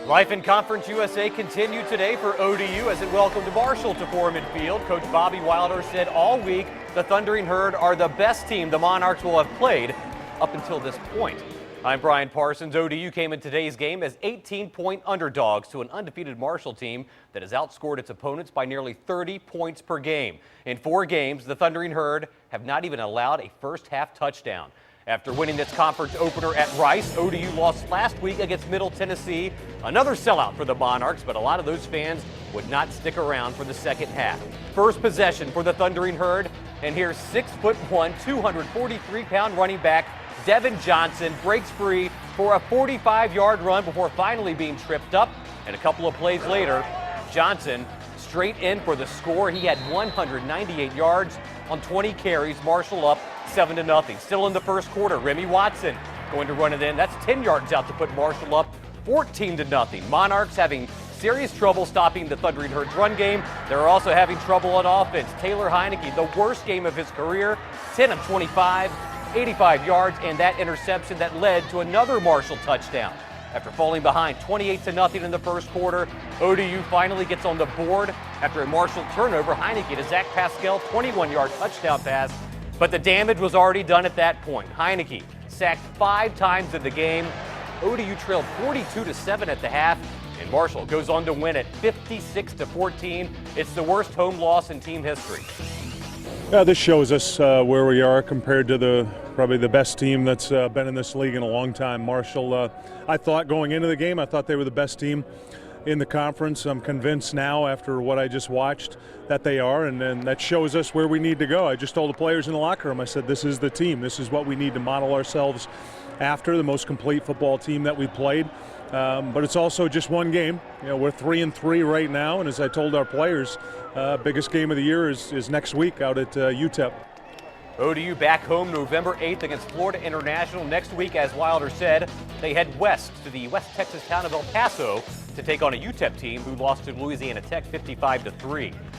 Life in Conference USA continued today for ODU as it welcomed Marshall to Foreman Field. Coach Bobby Wilder said all week the Thundering Herd are the best team the Monarchs will have played up until this point. I'm Brian Parsons. ODU came in today's game as 18-point underdogs to an undefeated Marshall team that has outscored its opponents by nearly 30 points per game. In 4 games, the Thundering Herd have not even allowed a first-half touchdown. After winning its conference opener at Rice, ODU lost last week against Middle Tennessee. Another sellout for the Monarchs, but a lot of those fans would not stick around for the second half. First possession for the Thundering Herd, and here's 6'1", 243-pound running back Devon Johnson breaks free for a 45-yard run before finally being tripped up. And a couple of plays later, Johnson straight in for the score. He had 198 yards on 20 carries. Marshall up 7-0. Still in the first quarter, Remi Watson going to run it in. That's 10 yards out to put Marshall up 14-0. Monarchs having serious trouble stopping the Thundering Herd's run game. They're also having trouble on offense. Taylor Heineke, the worst game of his career, 10 of 25, 85 yards, and that interception that led to another Marshall touchdown. After falling behind 28-0 in the first quarter, ODU finally gets on the board after a Marshall turnover. Heineke to Zach Pascal, 21-yard touchdown pass, but the damage was already done at that point. Heineke sacked 5 times in the game. ODU trailed 42-7 at the half, and Marshall goes on to win it 56-14. It's the worst home loss in team history. Yeah, this shows us where we are compared to probably the best team that's been in this league in a long time. Marshall, I thought going into the game, I thought they were the best team in the conference. I'm convinced now after what I just watched that they are, and that shows us where we need to go. I just told the players in the locker room, I said, this is the team. This is what we need to model ourselves after, the most complete football team that we played. But it's also just one game. You know, we're 3-3 right now, and as I told our players, biggest game of the year is next week out at UTEP. ODU back home November 8th against Florida International. Next week, as Wilder said, they head west to the West Texas town of El Paso to take on a UTEP team who lost to Louisiana Tech 55-3.